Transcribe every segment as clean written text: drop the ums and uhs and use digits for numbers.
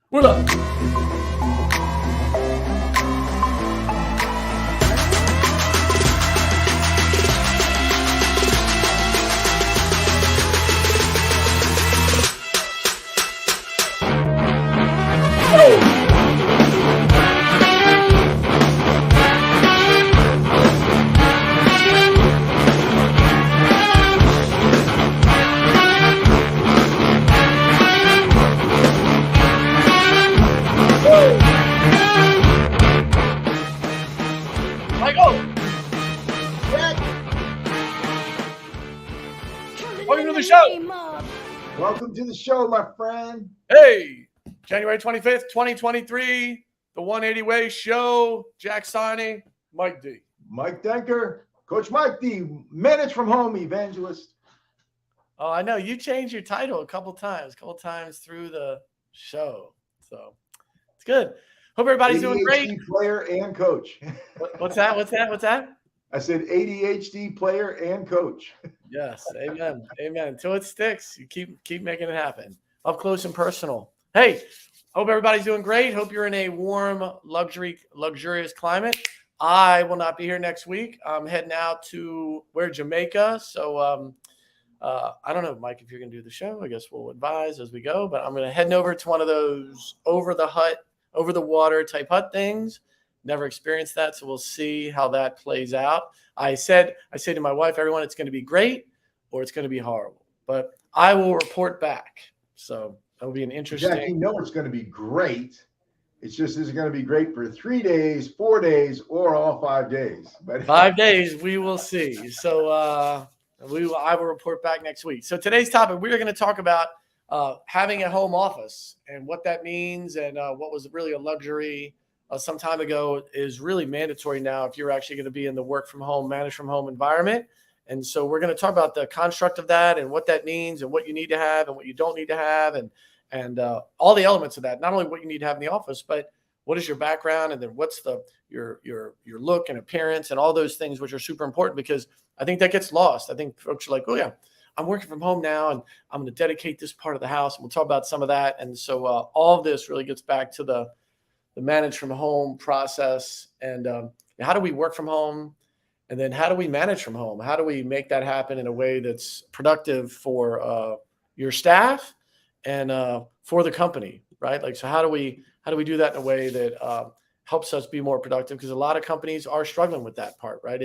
What up? Michael, welcome to the show. Welcome to the show, my friend. Hey, January 25th, 2023, the 180 Way Show. Jack Siney, Mike D. Mike Denker, Coach Mike D, manage from home evangelist. Oh, I know you changed your title a couple times through the show. So it's good. Hope everybody's doing great. ADHD player and coach. What's that? I said ADHD player and coach. Yes, amen. Until it sticks, you keep making it happen. Up close and personal. Hey, hope everybody's doing great. Hope you're in a warm, luxurious climate. I will not be here next week. I'm heading out to Jamaica. So I don't know, Mike, if you're going to do the show. I guess we'll advise as we go. But I'm going to head over to one of those over the water type hut things. Never experienced that, so we'll see how that plays out. I say to my wife, everyone, it's going to be great or it's going to be horrible. But I will report back. So that'll be an interesting. Jack, you know it's going to be great. It's just, is it going to be great for 3 days, 4 days, or all 5 days? But 5 days, we will see. So I will report back next week. So today's topic, we are going to talk about having a home office and what that means, and what was really a luxury some time ago is really mandatory now if you're actually going to be in the work from home, manage from home environment. And so we're going to talk about the construct of that and what that means and what you need to have and what you don't need to have, and all the elements of that. Not only what you need to have in the office, but what is your background, and then what's your look and appearance and all those things, which are super important, because I think that gets lost. I think folks are like, oh yeah, I'm working from home now and I'm going to dedicate this part of the house. And we'll talk about some of that. And so all of this really gets back to the manage from home process, and how do we work from home, and then how do we manage from home? How do we make that happen in a way that's productive for your staff and for the company, right? Like, so how do we do that in a way that helps us be more productive? Because a lot of companies are struggling with that part, right?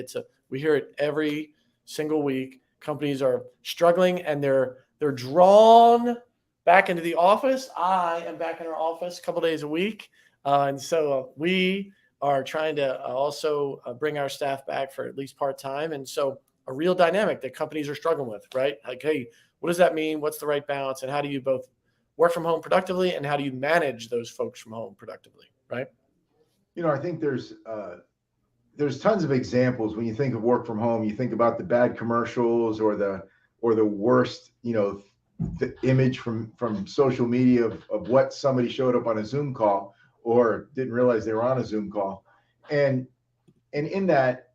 We hear it every single week. Companies are struggling and they're drawn back into the office. I am back in our office a couple days a week. And so we are trying to also bring our staff back for at least part-time. And so a real dynamic that companies are struggling with, right? Like, hey, what does that mean? What's the right balance? And how do you both work from home productively, and how do you manage those folks from home productively, right? You know, I think there's tons of examples. When you think of work from home, you think about the bad commercials or the worst, the image from social media of what somebody showed up on a Zoom call or didn't realize they were on a Zoom call. And in that,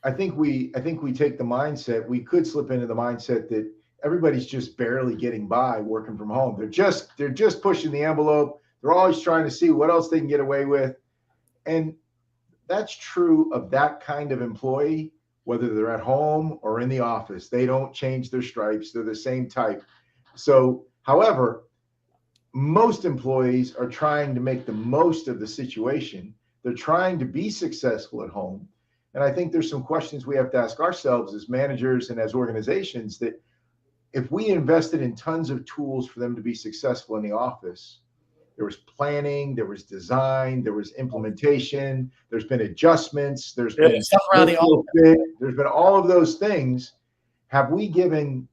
I think we take the mindset, we could slip into the mindset that everybody's just barely getting by working from home. They're just pushing the envelope. They're always trying to see what else they can get away with. And that's true of that kind of employee, whether they're at home or in the office. They don't change their stripes. They're the same type. So, however, most employees are trying to make the most of the situation. They're trying to be successful at home. And I think there's some questions we have to ask ourselves as managers and as organizations, that if we invested in tons of tools for them to be successful in the office, there was planning, there was design, there was implementation, there's been adjustments, there's been stuff around the office. There's been all of those things. Have we given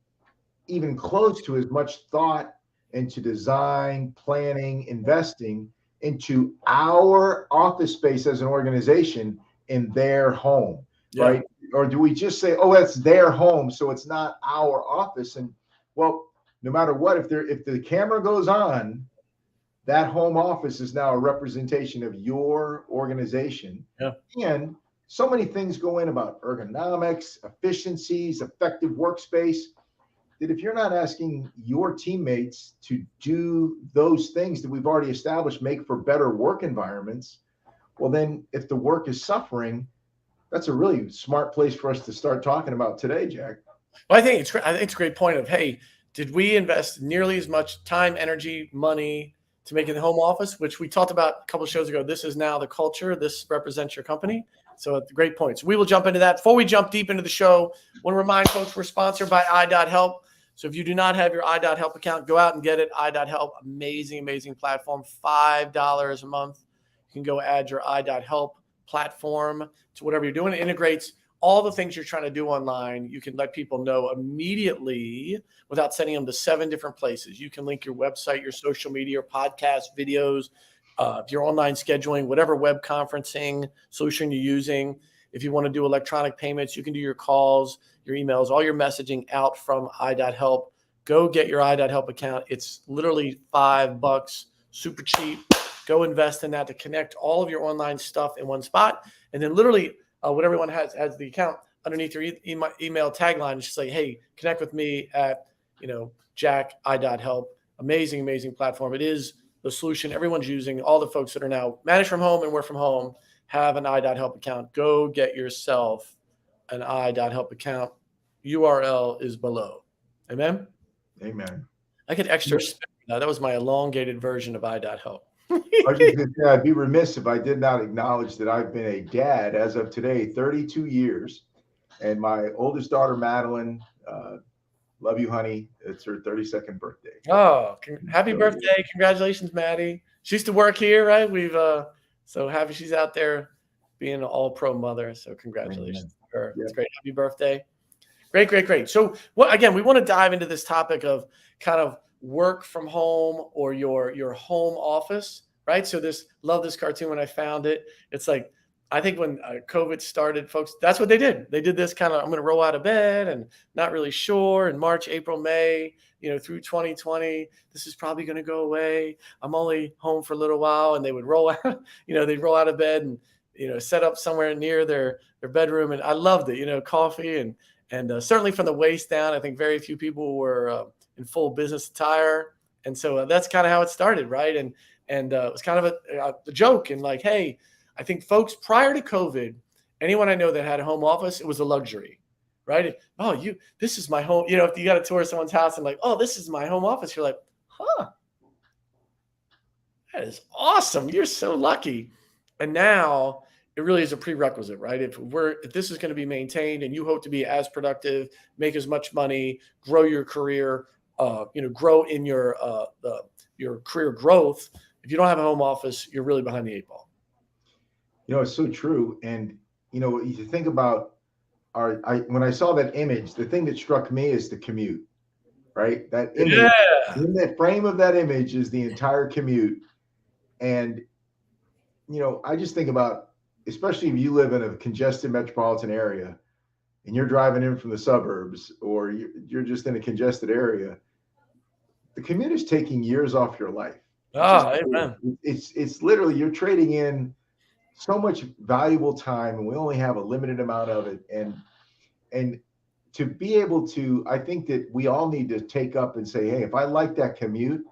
even close to as much thought into design, planning, investing into our office space as an organization in their home, right? Or do we just say, oh, that's their home, so it's not our office? And well, no matter what, if the camera goes on, that home office is now a representation of your organization. Yeah. And so many things go in about ergonomics, efficiencies, effective workspace. that if you're not asking your teammates to do those things that we've already established make for better work environments, well, then if the work is suffering, that's a really smart place for us to start talking about today, Jack. Well, I think it's a great point of, hey, did we invest nearly as much time, energy, money to make it the home office, which we talked about a couple of shows ago. This is now the culture. This represents your company. So great points. We will jump into that. Before we jump deep into the show, I want to remind folks we're sponsored by i.help. So if you do not have your i.help account, go out and get it. i.help, amazing platform, $5 a month. You can go add your i.help platform to whatever you're doing. It integrates all the things you're trying to do online. You can let people know immediately without sending them to 7 different places. You can link your website, your social media, your podcast, videos, your online scheduling, whatever web conferencing solution you're using. If you want to do electronic payments, you can do your calls, your emails, all your messaging out from i.help. Go get your i.help account. It's literally $5, super cheap. Go invest in that to connect all of your online stuff in one spot. And then literally when everyone has the account, underneath your email tagline, it's just like, hey, connect with me at, Jack i.help. Amazing platform. It is the solution everyone's using. All the folks that are now managed from home and work from home have an i.help account. Go get yourself an i.help account. URL is below. Amen? Amen. I get extra spin. That was my elongated version of i.help. I was just gonna say, I'd be remiss if I did not acknowledge that I've been a dad as of today, 32 years. And my oldest daughter, Madeline, love you, honey. It's her 32nd birthday. Oh, happy birthday. Congratulations, Maddie. She used to work here, right? We've so happy she's out there being an all-pro mother. So congratulations to her. It's great. Happy birthday. Great. So we want to dive into this topic of kind of work from home or your home office, right? So love this cartoon when I found it. It's like, I think when COVID started, folks, that's what they did. They did this kind of, I'm going to roll out of bed and not really sure. In March, April, May, through 2020, this is probably going to go away. I'm only home for a little while. And they would roll out, they'd roll out of bed and, set up somewhere near their bedroom. And I loved it, coffee and certainly from the waist down, I think very few people were in full business attire. And so that's kind of how it started. Right. And it was kind of a joke and like, hey, I think folks prior to COVID, anyone I know that had a home office, it was a luxury, right? Oh, this is my home. If you got to tour someone's house and like, oh, this is my home office, you're like, huh, that is awesome. You're so lucky. And now it really is a prerequisite, right? If this is going to be maintained and you hope to be as productive, make as much money, grow your career, grow in your career growth. If you don't have a home office, you're really behind the 8 ball. It's so true. And, you think about when I saw that image, the thing that struck me is the commute, right? That image, in the frame of that image is the entire commute. And, I just think about, especially if you live in a congested metropolitan area and you're driving in from the suburbs or you're just in a congested area, the commute is taking years off your life. Amen. It's literally, you're trading in so much valuable time and we only have a limited amount of it. And to be able to, I think that we all need to take up and say, hey, if I like that commute,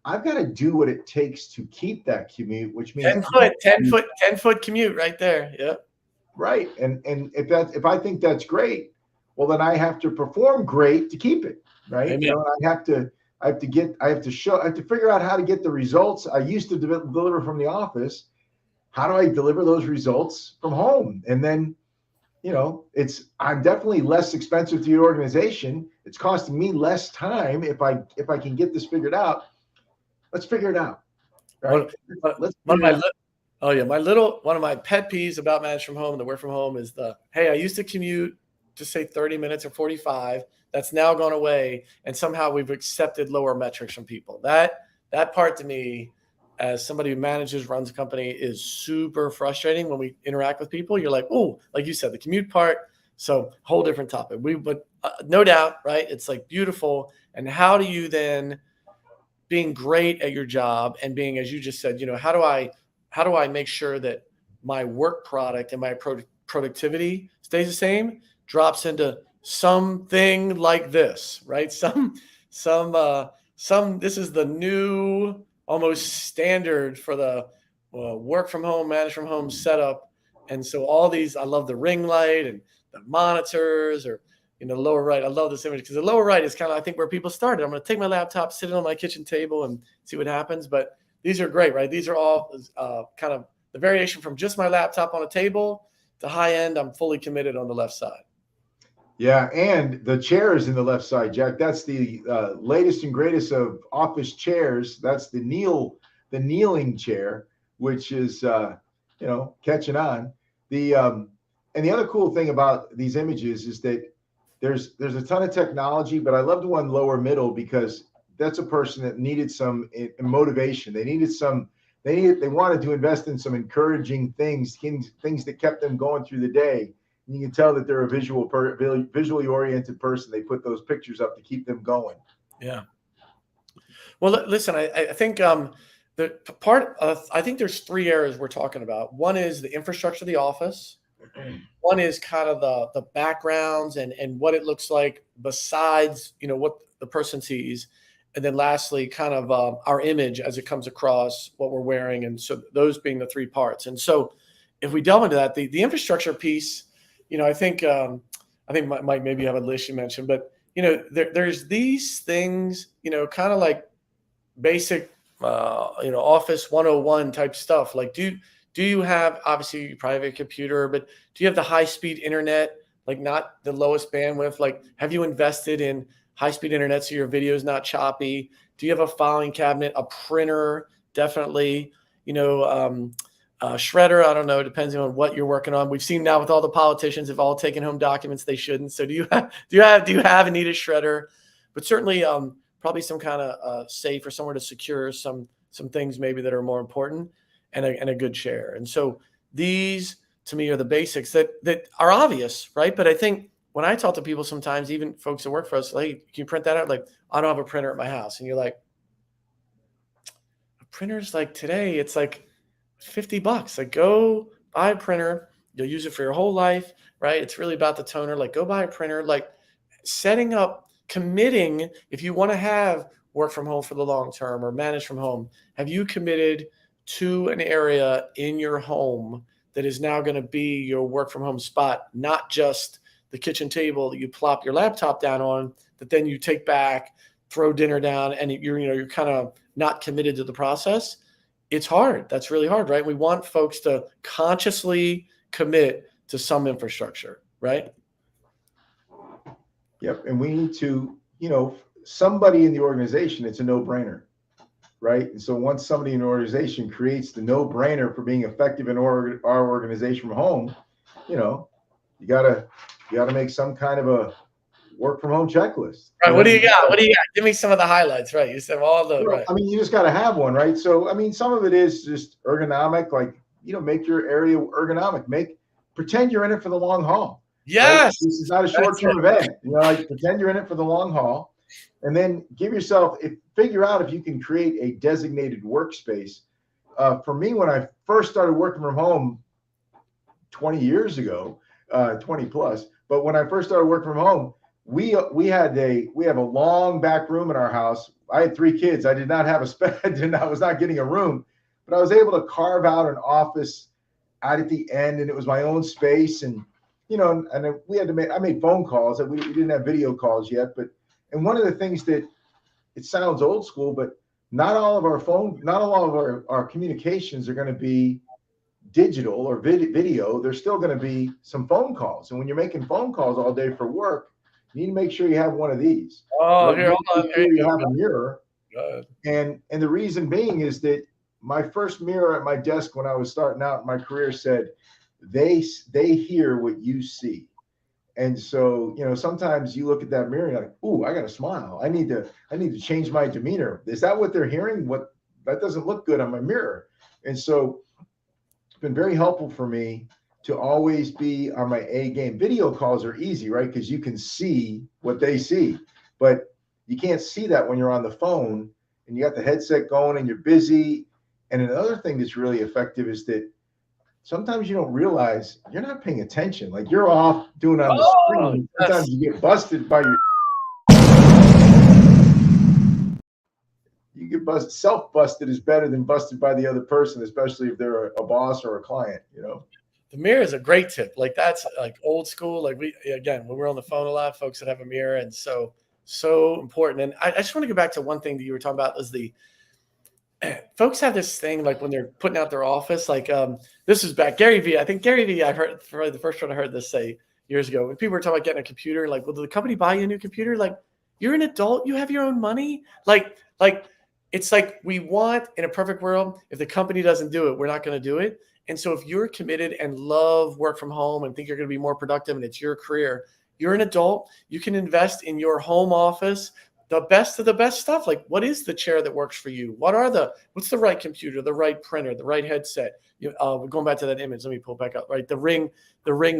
I've got to do what it takes to keep that commute, which means 10 foot commute right there. Yep. Right. And if I think that's great, well, then I have to perform great to keep it. Right. Amen. I have to figure out how to get the results I used to deliver from the office. How do I deliver those results from home? And then, I'm definitely less expensive to your organization. It's costing me less time if I can get this figured out. Let's figure it out. Right? One of my pet peeves about manage from home and the work from home is hey, I used to commute to say 30 minutes or 45. That's now gone away. And somehow we've accepted lower metrics from people. That part to me, as somebody who runs a company, is super frustrating when we interact with people. You're like, oh, like you said, the commute part. So whole different topic. But no doubt, right? It's like beautiful. And how do you then, being great at your job and being, as you just said, how do I make sure that my work product and my productivity stays the same, drops into something like this, right? This is the new almost standard for the work from home, manage from home setup. And so all these, I love the ring light and the monitors, or lower right. I love this image because the lower right is kind of, I think, where people started. I'm going to take my laptop, sit it on my kitchen table, and see what happens. But these are great, right? These are all kind of the variation from just my laptop on a table to high end. I'm fully committed on the left side. Yeah, and the chair is in the left side, Jack. That's the latest and greatest of office chairs. That's the kneeling chair, which is catching on. And the other cool thing about these images is that there's a ton of technology, but I love the one lower middle because that's a person that needed some motivation. They wanted to invest in some encouraging things that kept them going through the day. And you can tell that they're a visually oriented person. They put those pictures up to keep them going. Yeah. Well, listen, I think I think there's 3 areas we're talking about. One is the infrastructure of the office. One is kind of the backgrounds and what it looks like besides, what the person sees. And then lastly, kind of our image as it comes across, what we're wearing. And so those being the 3 parts. And so if we delve into that, the infrastructure piece, I think Mike, maybe you have a list you mentioned, but there's these things, kind of like basic, Office 101 type stuff. Like, do you have, obviously you probably have a computer, but do you have the high speed internet, like not the lowest bandwidth? Like, have you invested in high speed internet so your video is not choppy? Do you have a filing cabinet, a printer? Definitely, shredder, I don't know, depending on what you're working on. We've seen now with all the politicians have all taken home documents they shouldn't. So do you have a needed shredder? But certainly probably some kind of safe or somewhere to secure some things maybe that are more important, and a good chair. And so these to me are the basics that are obvious, right? But I think when I talk to people sometimes, even folks that work for us, like, can you print that out? Like, I don't have a printer at my house. And you're like, a printer's like today, it's like $50. Like, go buy a printer. You'll use it for your whole life, right? It's really about the toner. Like, go buy a printer. Like, setting up, committing, if you want to have work from home for the long term or manage from home, have you committed to an area in your home that is now going to be your work from home spot, not just the kitchen table that you plop your laptop down on, that then you take back, throw dinner down, and you're kind of not committed to the process. It's hard. That's really hard, right? We want folks to consciously commit to some infrastructure, right? Yep. And we need to, somebody in the organization, it's a no-brainer, right? And so once somebody in the organization creates the no-brainer for being effective in our organization from home, you gotta make some kind of a work from home checklist. Right. What do you got? Give me some of the highlights, right? You said all the, right. I mean, you just got to have one, right? So, I mean, some of it is just ergonomic, like, make your area ergonomic. Pretend you're in it for the long haul. Yes. Right? This is not a short-term event. Like, pretend you're in it for the long haul, and then figure out if you can create a designated workspace. For me, when I first started working from home 20 years ago, 20 plus, but when I first started working from home, we have a long back room in our house. I had 3 kids. I did not have I was not getting a room, but I was able to carve out an office out at the end, and it was my own space. And I made phone calls. We didn't have video calls yet, and one of the things that, it sounds old school, but not all of our communications are going to be digital or video. There's still going to be some phone calls, and when you're making phone calls all day for work, you need to make sure you have one of these. Oh, here, hold on. Here you have a mirror. And the reason being is that my first mirror at my desk when I was starting out in my career said, they hear what you see. And so, sometimes you look at that mirror and you're like, ooh, I got to smile. I need to change my demeanor. Is that what they're hearing? That doesn't look good on my mirror. And so it's been very helpful for me to always be on my A game. Video calls are easy, right? Because you can see what they see, but you can't see that when you're on the phone and you got the headset going and you're busy. And another thing that's really effective is that sometimes you don't realize you're not paying attention. Like you're off doing on the Oh, screen. yes. Sometimes you get busted by your, you get busted. Self-busted is better than busted by the other person, especially if they're a boss or a client, you know? The mirror is a great tip. Like that's like old school. Like when we're on the phone a lot, folks that have a mirror, and so important. And I just want to go back to one thing that you were talking about is the folks have this thing like when they're putting out their office, like this is back Gary Vee. I think Gary Vee, I heard probably the first one I heard this say years ago when people were talking about getting a computer, like, well, did the company buy you a new computer? Like, you're an adult, you have your own money. Like it's like we want in a perfect world, if the company doesn't do it, we're not going to do it. And so if you're committed and love work from home and think you're going to be more productive and it's your career, you're an adult, you can invest in your home office, the best of the best stuff. Like, what is the chair that works for you? What's the right computer, the right printer, the right headset? We're going back to that image. Let me pull it back up, right? The ring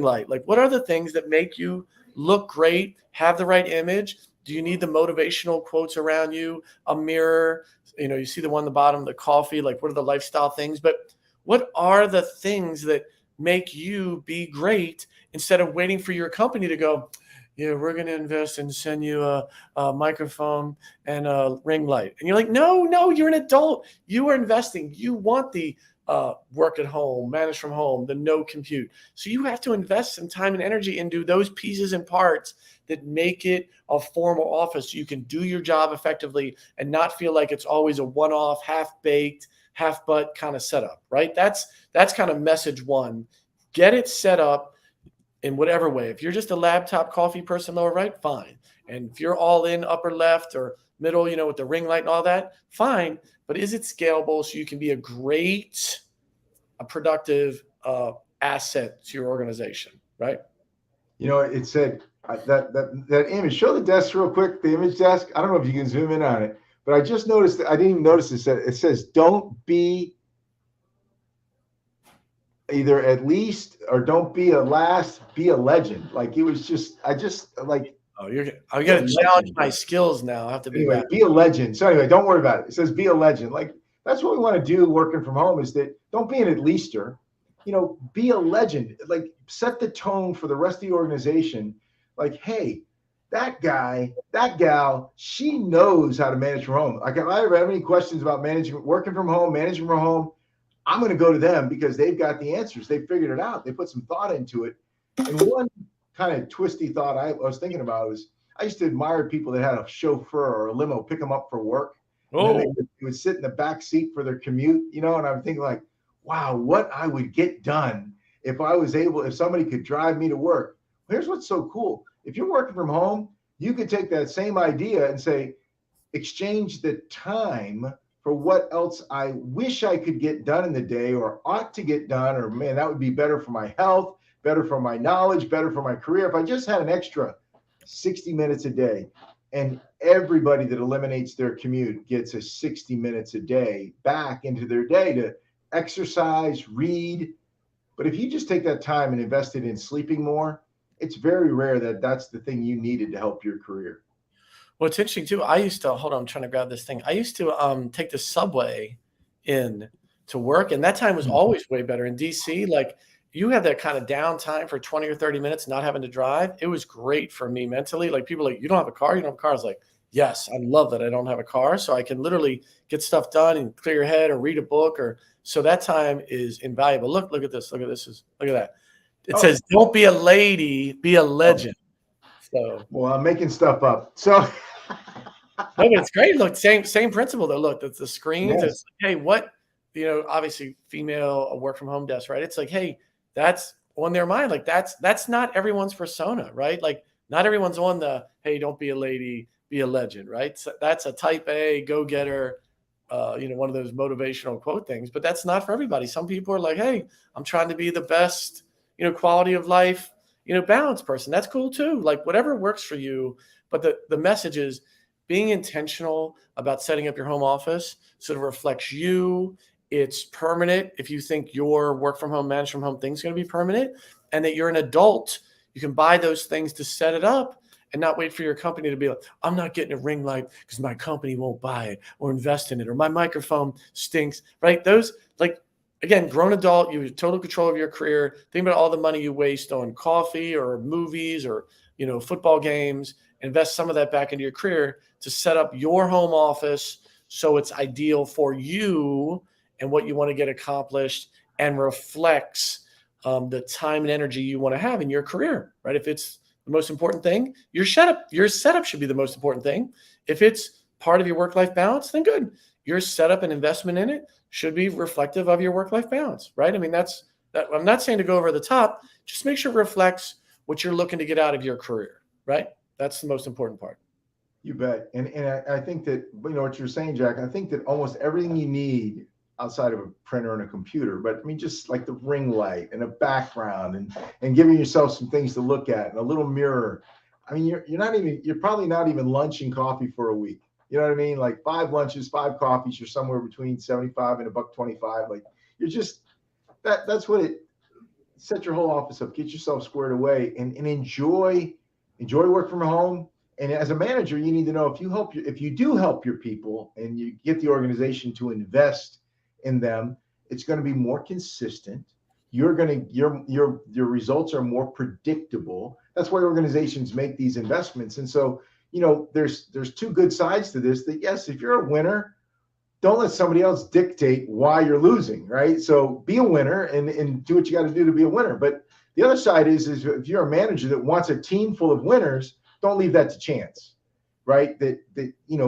light. Like, what are the things that make you look great, have the right image? Do you need the motivational quotes around you, a mirror? You see the one on the bottom, the coffee, like what are the lifestyle things? But what are the things that make you be great instead of waiting for your company to go, yeah, we're going to invest and send you a microphone and a ring light. And you're like, no, you're an adult. You are investing. You want the work at home, manage from home, the no compute. So you have to invest some time and energy into those pieces and parts that make it a formal office so you can do your job effectively and not feel like it's always a one-off, half-baked, half-butt kind of setup, right? That's kind of message one. Get it set up in whatever way. If you're just a laptop coffee person, lower right, fine. And if you're all in upper left or middle, with the ring light and all that, fine. But is it scalable so you can be a productive asset to your organization, right? It said that image. Show the desk real quick. The image desk. I don't know if you can zoom in on it, but I just noticed that I didn't even notice this. It says, "Don't be either at least or don't be a last, be a legend." Like it was just, I just like. Oh, I'm going to challenge my skills now. I have to be anyway, be a legend. So anyway, don't worry about it. It says be a legend. Like that's what we want to do working from home is that don't be an at leaster, be a legend. Like set the tone for the rest of the organization. Like, hey, that guy, that gal, she knows how to manage from home. Like if I ever have any questions about working from home, managing from home, I'm going to go to them because they've got the answers. They figured it out. They put some thought into it. And one kind of twisty thought I was thinking about was I used to admire people that had a chauffeur or a limo pick them up for work. Oh. And then they would sit in the back seat for their commute, and I'm thinking like, wow, what I would get done if somebody could drive me to work. Here's what's so cool. If you're working from home, you could take that same idea and say, exchange the time for what else I wish I could get done in the day or ought to get done, or man, that would be better for my health, better for my knowledge, better for my career. If I just had an extra 60 minutes a day, and everybody that eliminates their commute gets a 60 minutes a day back into their day to exercise, read. But if you just take that time and invest it in sleeping more, it's very rare that that's the thing you needed to help your career. Well, it's interesting too. I used to I'm trying to grab this thing. I used to take the subway in to work, and that time was always way better in DC. Like you have that kind of downtime for 20 or 30 minutes, not having to drive. It was great for me mentally. Like people are like, you don't have a car? You don't have a car? I was like, yes, I love that I don't have a car. So I can literally get stuff done and clear your head or read a book so that time is invaluable. Look at this. Look at this. Look at that. It says, don't be a lady, be a legend. So, well, I'm making stuff up. So no, but it's great. Look, same principle though. Look, that's the screens. Yes. It's like, hey, what, obviously female, a work from home desk, right? It's like, hey, that's on their mind. Like that's not everyone's persona, right? Like not everyone's on the, hey, don't be a lady, be a legend, right? So that's a type A go-getter, one of those motivational quote things, but that's not for everybody. Some people are like, hey, I'm trying to be the best, quality of life, balanced person. That's cool too. Like whatever works for you. But the message is being intentional about setting up your home office so it reflects you. It's permanent. If you think your work from home, manage from home thing is going to be permanent and that you're an adult, you can buy those things to set it up and not wait for your company to be like, I'm not getting a ring light because my company won't buy it or invest in it, or my microphone stinks, right? Those, like, again, grown adult, you have total control of your career. Think about all the money you waste on coffee or movies or, football games. Invest some of that back into your career to set up your home office so it's ideal for you and what you want to get accomplished and reflects the time and energy you want to have in your career, right? If it's the most important thing, your setup should be the most important thing. If it's part of your work-life balance, then good. Your setup and investment in it should be reflective of your work-life balance, right? I mean, that's that. I'm not saying to go over the top. Just make sure it reflects what you're looking to get out of your career, right? That's the most important part. You bet. And I think that, what you're saying, Jack, I think that almost everything you need outside of a printer and a computer, but I mean, just like the ring light and a background and giving yourself some things to look at and a little mirror. I mean, you're probably not even lunching coffee for a week. You know what I mean? Like 5 lunches, 5 coffees, you're somewhere between 75 and $1.25. Like you're just, that's what set your whole office up, get yourself squared away and enjoy work from home. And as a manager, you need to know if you do help your people and you get the organization to invest in them, it's going to be more consistent. Your results are more predictable. That's why organizations make these investments. And so, there's 2 good sides to this. That yes, if you're a winner, don't let somebody else dictate why you're losing, right? So be a winner and do what you got to do to be a winner. But the other side is if you're a manager that wants a team full of winners, don't leave that to chance, right? That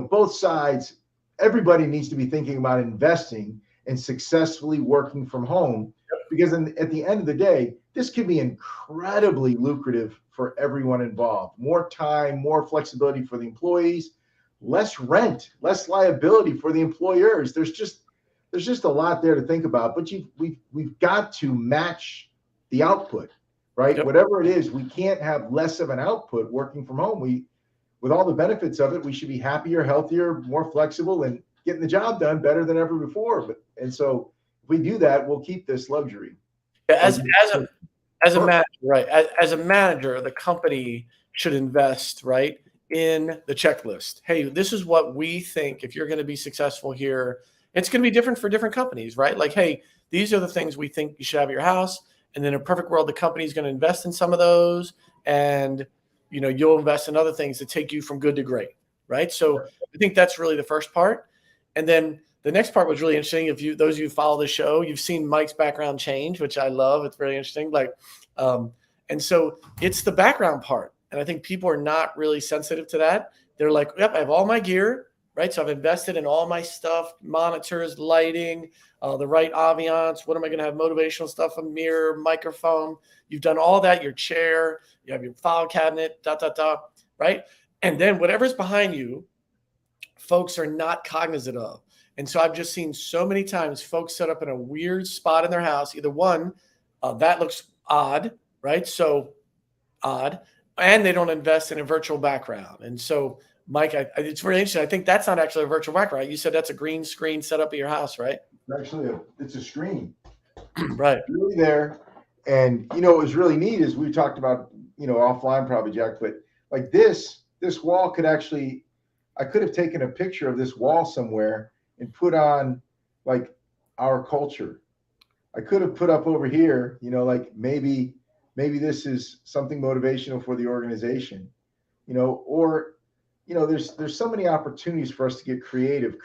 both sides, everybody needs to be thinking about investing and successfully working from home, because at the end of the day, this can be incredibly lucrative for everyone involved. More time, more flexibility for the employees, less rent, less liability for the employers. There's just a lot there to think about, but we've got to match the output, right? Yep. Whatever it is, we can't have less of an output working from home. With all the benefits of it, we should be happier, healthier, more flexible, and getting the job done better than ever before. And so if we do that, we'll keep this luxury. As a manager, right? As a manager, the company should invest, right, in the checklist. Hey, this is what we think if you're going to be successful here. It's going to be different for different companies, right? Like, hey, these are the things we think you should have at your house. And then in a perfect world, the company is going to invest in some of those, and you'll invest in other things that take you from good to great, right? So I think that's really the first part. And then the next part was really interesting. If those of you who follow the show, you've seen Mike's background change, which I love. It's very interesting. And so it's the background part. And I think people are not really sensitive to that. They're like, yep, I have all my gear, right? So I've invested in all my stuff, monitors, lighting, the right ambiance. What am I going to have? Motivational stuff, a mirror, microphone. You've done all that, your chair, you have your file cabinet, right? And then whatever's behind you, folks are not cognizant of. And so I've just seen so many times folks set up in a weird spot in their house. Either one, that looks odd, right? So odd. And they don't invest in a virtual background. And so, Mike, it's really interesting. I think that's not actually a virtual background. You said that's a green screen set up at your house, right? Actually, it's a screen. Right. It's really there. And, what was really neat is we talked about, offline probably, Jack, but like this wall I could have taken a picture of this wall somewhere and put on like our culture. I could have put up over here, like maybe this is something motivational for the organization, or, there's so many opportunities for us to get creative.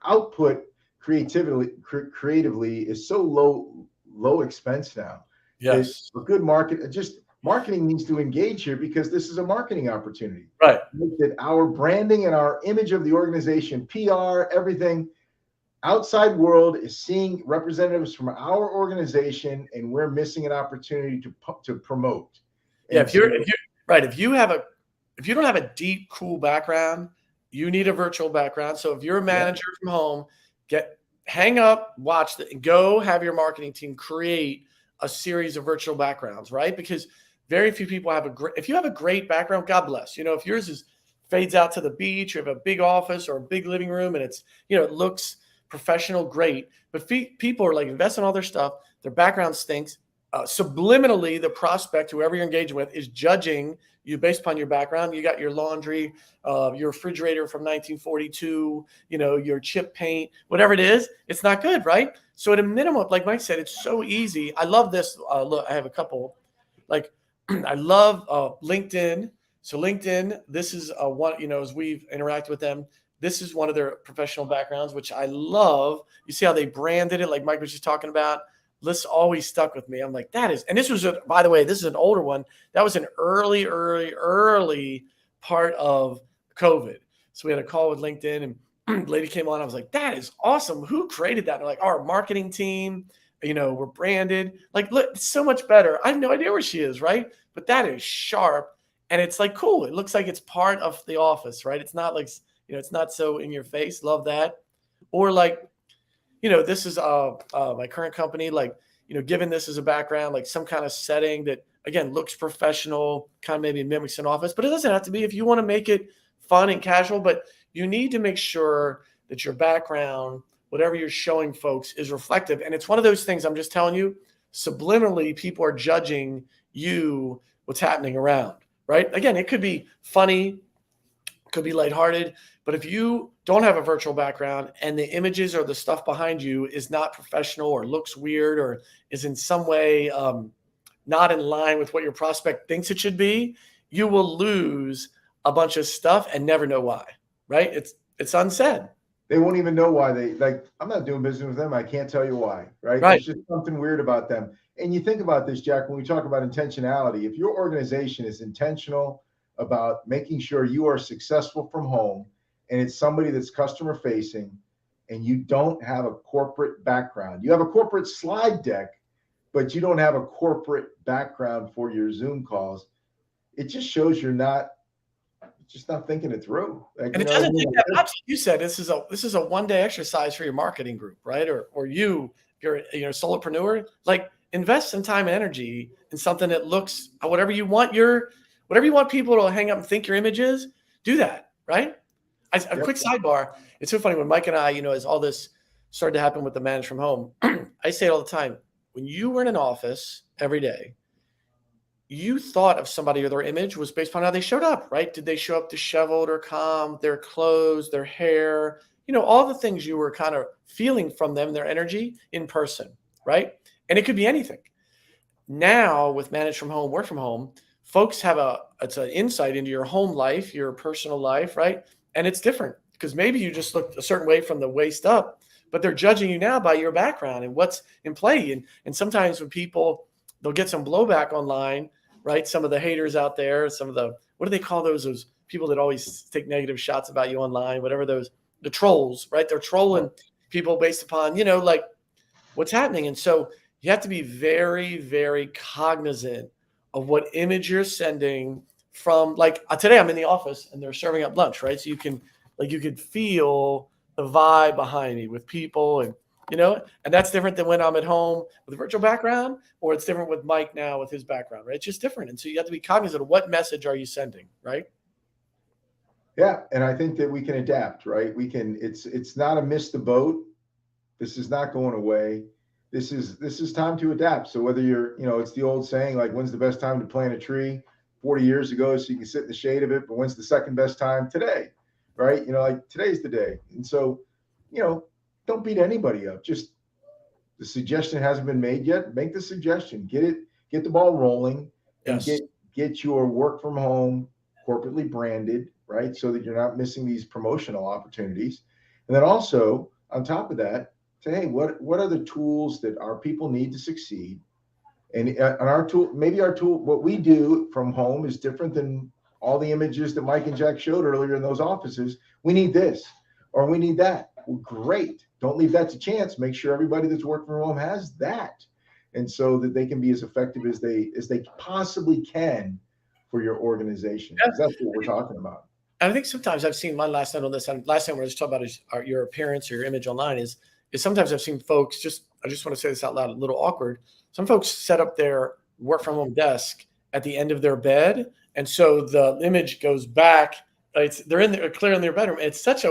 Output creatively is so low expense now. Yes. A good marketing needs to engage here, because this is a marketing opportunity. Right. That our branding and our image of the organization, PR, everything, outside world is seeing representatives from our organization, and we're missing an opportunity to promote. Yeah. If you don't have a deep, cool background, you need a virtual background. So if you're a manager from home, hang up, watch go have your marketing team create a series of virtual backgrounds, right? Because very few people if you have a great background, God bless. If yours fades out to the beach, or you have a big office or a big living room, and it's, it looks professional, great. But people are like invest in all their stuff. Their background stinks. subliminally, the prospect, whoever you're engaging with, is judging you based upon your background. You got your laundry, your refrigerator from 1942, your chip paint, whatever it is, it's not good, right? So at a minimum, like Mike said, it's so easy. I love this. Look, I have a couple. Like, I love LinkedIn. So LinkedIn, this is one, as we've interacted with them, this is one of their professional backgrounds, which I love. You see how they branded it, like Mike was just talking about. This always stuck with me. I'm like, that is, and this was, by the way, this is an older one. That was an early part of COVID. So we had a call with LinkedIn, and lady came on. I was like, that is awesome. Who created that? They're like, our marketing team. We're branded. Like, look, it's so much better. I have no idea where she is, right? But that is sharp, and it's like cool. It looks like it's part of the office, right? It's not like it's not so in your face. Love that. Or like, this is my current company, like, given this as a background, like some kind of setting that, again, looks professional, kind of maybe mimics an office, but it doesn't have to be. If you want to make it fun and casual, but you need to make sure that your background, whatever you're showing folks, is reflective. And it's one of those things, I'm just telling you, subliminally, people are judging you, what's happening around, right? Again, it could be funny, could be lighthearted, but if you don't have a virtual background and the images or the stuff behind you is not professional or looks weird or is in some way not in line with what your prospect thinks it should be, you will lose a bunch of stuff and never know why, right? It's unsaid. They won't even know why I'm not doing business with them. I can't tell you why, right? There's just something weird about them. And you think about this, Jack, when we talk about intentionality, if your organization is intentional about making sure you are successful from home, and it's somebody that's customer facing, and you don't have a corporate background, you have a corporate slide deck, but you don't have a corporate background for your Zoom calls, it just shows you're just not thinking it through. Like, and it doesn't take that much. You said this is a one-day exercise for your marketing group, right? Or you're a solopreneur. Like, invest some time and energy in something that looks whatever you want people to hang up and think your image is. Do that, right? A quick sidebar. It's so funny when Mike and I, as all this started to happen with the manage from home, I say it all the time. When you were in an office every day, you thought of somebody or their image was based on how they showed up, right? Did they show up disheveled or calm, their clothes, their hair, all the things you were kind of feeling from them, their energy in person, right? And it could be anything. Now with manage from home, work from home, folks have it's an insight into your home life, your personal life, right? And it's different because maybe you just look a certain way from the waist up, but they're judging you now by your background and what's in play. And sometimes when people, they'll get some blowback online, right? Some of the haters out there, some of the, what do they call those people that always take negative shots about you online, whatever the trolls, right? They're trolling people based upon, like what's happening. And so you have to be very, very cognizant of what image you're sending from, like today I'm in the office and they're serving up lunch, right? So you could feel the vibe behind me with people and that's different than when I'm at home with a virtual background, or it's different with Mike now with his background, right? It's just different. And so you have to be cognizant of what message are you sending, right? Yeah. And I think that we can adapt, right? It's not a miss the boat. This is not going away. This is time to adapt. So whether you're, it's the old saying, like, when's the best time to plant a tree? 40 years ago, so you can sit in the shade of it, but when's the second best time? Today, right? Like today's the day. And so, don't beat anybody up. Just the suggestion hasn't been made yet. Make the suggestion. Get the ball rolling, and get your work from home corporately branded, right? So that you're not missing these promotional opportunities. And then also on top of that, say, hey, what are the tools that our people need to succeed? And our tool, what we do from home is different than all the images that Mike and Jack showed earlier in those offices. We need this, or we need that. Well, great. Don't leave that to chance. Make sure everybody that's working from home has that. And so that they can be as effective as they possibly can for your organization. That's what we're talking about. And I think sometimes I've seen my last note on this. Last time we were just talking about your appearance or your image online is sometimes I've seen folks I just want to say this out loud, a little awkward. Some folks set up their work from home desk at the end of their bed. And so the image goes back. They're clear in their bedroom. It's just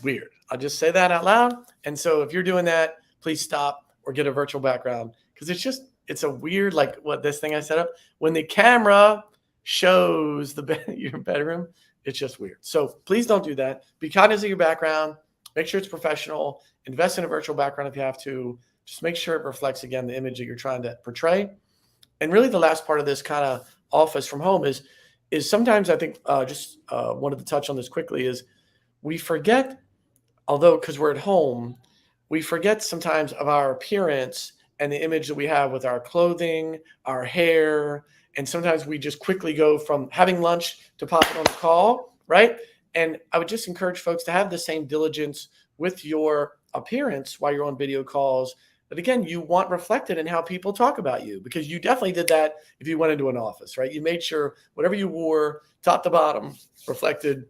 weird. I'll just say that out loud. And so if you're doing that, please stop or get a virtual background, because it's a weird, like what this thing I set up, when the camera shows your bedroom, it's just weird. So please don't do that. Be cognizant of your background. Make sure it's professional. Invest in a virtual background if you have to. Just make sure it reflects, again, the image that you're trying to portray. And really the last part of this kind of office from home is sometimes I think wanted to touch on this quickly is we forget, although because we're at home, we forget sometimes of our appearance and the image that we have with our clothing, our hair, and sometimes we just quickly go from having lunch to popping on a call, right? And I would just encourage folks to have the same diligence with your appearance while you're on video calls. But again, you want reflected in how people talk about you, because you definitely did that if you went into an office, right? You made sure whatever you wore, top to bottom, reflected,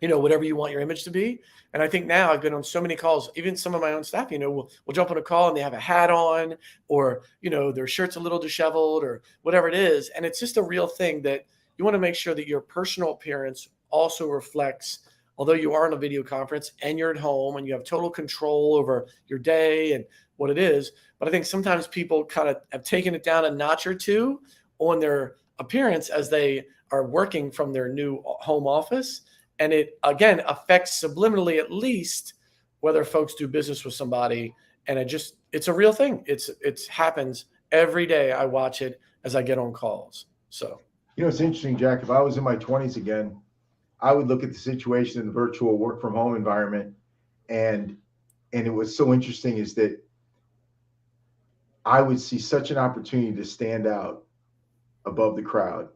whatever you want your image to be. And I think now I've been on so many calls, even some of my own staff, we'll jump on a call and they have a hat on, or, their shirt's a little disheveled or whatever it is. And it's just a real thing that you want to make sure that your personal appearance also reflects, although you are in a video conference and you're at home and you have total control over your day and what it is. But I think sometimes people kind of have taken it down a notch or two on their appearance as they are working from their new home office. And it, again, affects subliminally at least whether folks do business with somebody. And it's a real thing. It happens every day. I watch it as I get on calls. So, it's interesting, Jack. If I was in my 20s again, I would look at the situation in the virtual work from home environment. And it was so interesting is that I would see such an opportunity to stand out above the crowd.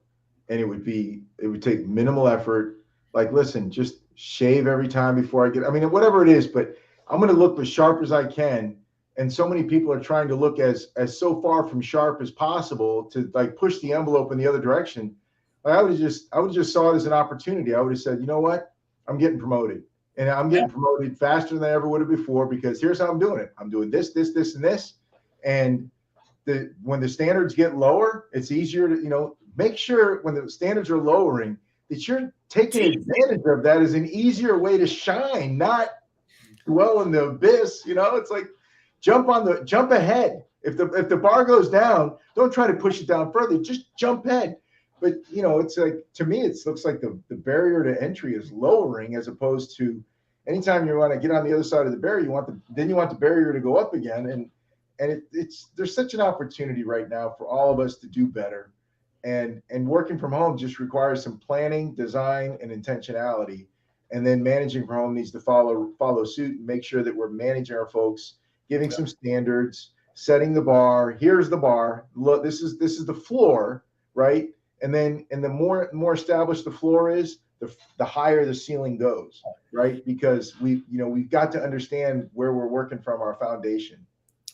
And it would take minimal effort. Like, listen, just shave every time before whatever it is, but I'm going to look as sharp as I can. And so many people are trying to look as so far from sharp as possible to like push the envelope in the other direction. I would have just saw it as an opportunity. I would have said, you know what? I'm getting promoted, and I'm getting promoted faster than I ever would have before, because here's how I'm doing it. I'm doing this, this, this, and this. And when the standards get lower, it's easier to, make sure when the standards are lowering that you're taking advantage of that as an easier way to shine, not dwell in the abyss. It's like jump ahead. If the bar goes down, don't try to push it down further. Just jump ahead. But it's like, to me, it looks like the barrier to entry is lowering, as opposed to anytime you want to get on the other side of the barrier, you want the barrier to go up again. And there's such an opportunity right now for all of us to do better. And working from home just requires some planning, design, and intentionality. And then managing from home needs to follow suit and make sure that we're managing our folks, giving some standards, setting the bar. Here's the bar. Look, this is the floor, right? And the more established the floor is, the higher the ceiling goes, right? Because we've got to understand where we're working from, our foundation.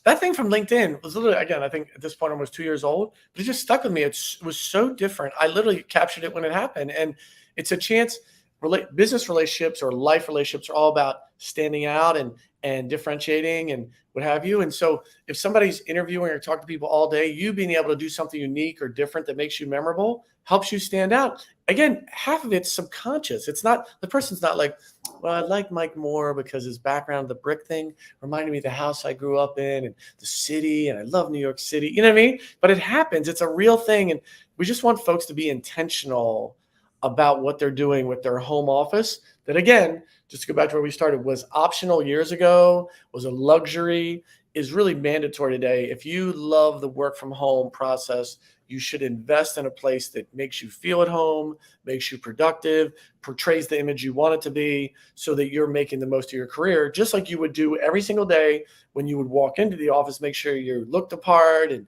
That thing from LinkedIn was literally, again, I think at this point I was 2 years old, but it just stuck with me. It was so different. I literally captured it when it happened. And it's a chance. Business relationships or life relationships are all about standing out and differentiating and what have you. And so if somebody's interviewing or talking to people all day, you being able to do something unique or different that makes you memorable helps you stand out. Again, half of it's subconscious. It's not, the person's not like, well, I like Mike more because his background, the brick thing, reminded me of the house I grew up in and the city, and I love New York City. You know what I mean? But it happens. It's a real thing. And we just want folks to be intentional about what they're doing with their home office. That, again, just to go back to where we started, was optional years ago, was a luxury, is really mandatory today. If you love the work from home process, you should invest in a place that makes you feel at home, makes you productive, portrays the image you want it to be, so that you're making the most of your career, just like you would do every single day when you would walk into the office. Make sure you looked the part, and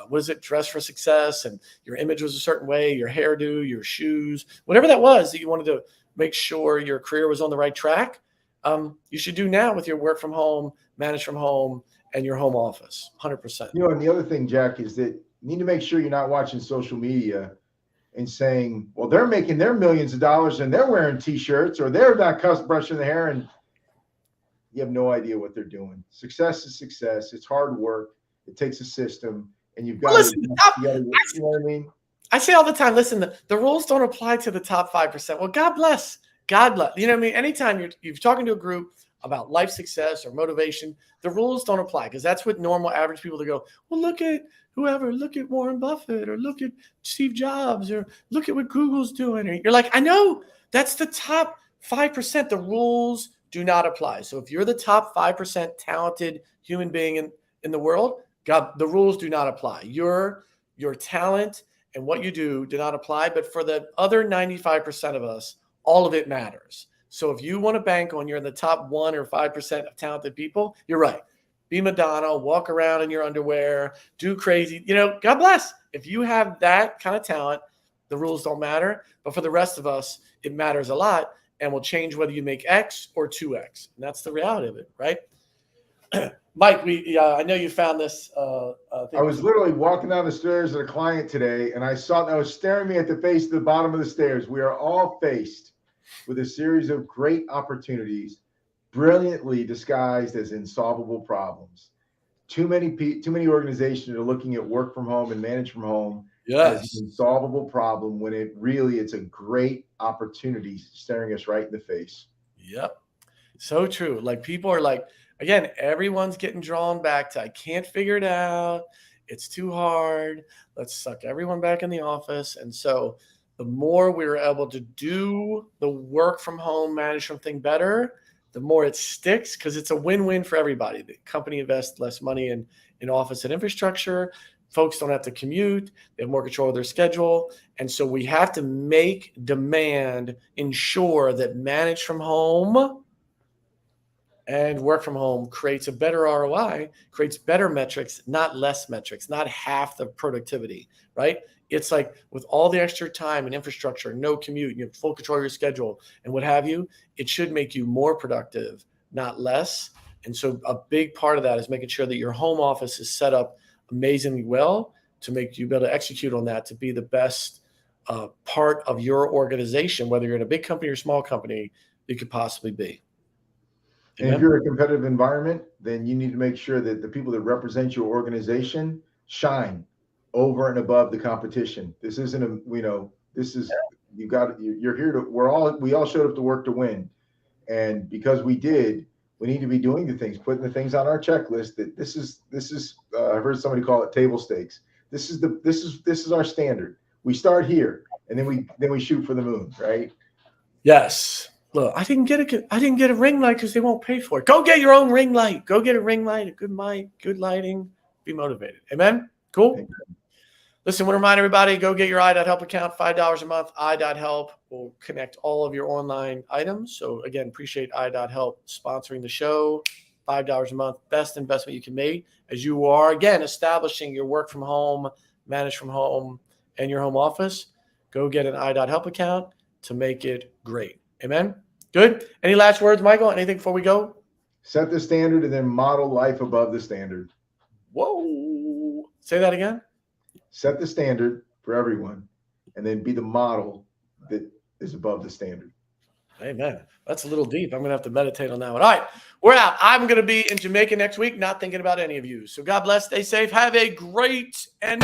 what is it, dress for success, and your image was a certain way, your hairdo, your shoes, whatever that was that you wanted to make sure your career was on the right track. You should do now with your work from home, manage from home, and your home office, 100%. And the other thing, Jack, is that you need to make sure you're not watching social media and saying, well, they're making their millions of dollars and they're wearing T-shirts, or they're not brushing their hair, and you have no idea what they're doing. Success is success. It's hard work. It takes a system, and you've got listen, you know what I mean? I say all the time, listen, the rules don't apply to the top 5%. Well, God bless. God bless. You know what I mean? Anytime you're talking to a group about life success or motivation, the rules don't apply, because that's what normal average people to go, well, look at whoever, look at Warren Buffett, or look at Steve Jobs, or look at what Google's doing. Or you're like, I know that's the top 5%. The rules do not apply. So if you're the top 5% talented human being in the world, God, the rules do not apply. Your talent and what you do not apply. But for the other 95% of us, all of it matters. So if you want to bank on you're in the top 1 or 5% of talented people, you're right. Be Madonna, walk around in your underwear, do crazy, God bless. If you have that kind of talent, the rules don't matter. But for the rest of us, it matters a lot and will change whether you make X or 2X. And that's the reality of it, right? Mike, I know you found this. I was literally walking down the stairs at a client today, and I was staring me at the face at the bottom of the stairs. We are all faced with a series of great opportunities, brilliantly disguised as insolvable problems. Too many organizations are looking at work from home and manage from home as an insolvable problem, when it's a great opportunity staring us right in the face. Yep. So true. Like, people are like, again, everyone's getting drawn back to, I can't figure it out. It's too hard. Let's suck everyone back in the office. And so the more we were able to do the work from home, manage something better, the more it sticks, because it's a win-win for everybody. The company invests less money in office and infrastructure. Folks don't have to commute. They have more control of their schedule. And so we have to make demand ensure that manage from home and work from home creates a better ROI, creates better metrics, not less metrics, not half the productivity, right? It's like, with all the extra time and infrastructure, no commute, you have full control of your schedule and what have you, it should make you more productive, not less. And so a big part of that is making sure that your home office is set up amazingly well to make you be able to execute on that, to be the best part of your organization, whether you're in a big company or small company, you could possibly be. And if you're a competitive environment, then you need to make sure that the people that represent your organization shine over and above the competition. This isn't you're here to, we all showed up to work to win. And because we did, we need to be doing the things, putting the things on our checklist that this is I've heard somebody call it table stakes. This is our standard. We start here, and then we shoot for the moon, right? Yes. Look, I didn't get a ring light because they won't pay for it. Go get your own ring light. Go get a ring light, a good mic, good lighting. Be motivated. Amen? Cool? Amen. Listen, I want to remind everybody, go get your i.help account, $5 a month. i.help will connect all of your online items. So again, appreciate i.help sponsoring the show. $5 a month, best investment you can make as you are, again, establishing your work from home, manage from home, and your home office. Go get an i.help account to make it great. Amen? Good. Any last words, Michael? Anything before we go? Set the standard and then model life above the standard. Whoa. Say that again. Set the standard for everyone and then be the model that is above the standard. Amen. That's a little deep. I'm going to have to meditate on that one. All right. We're out. I'm going to be in Jamaica next week, not thinking about any of you. So God bless. Stay safe. Have a great and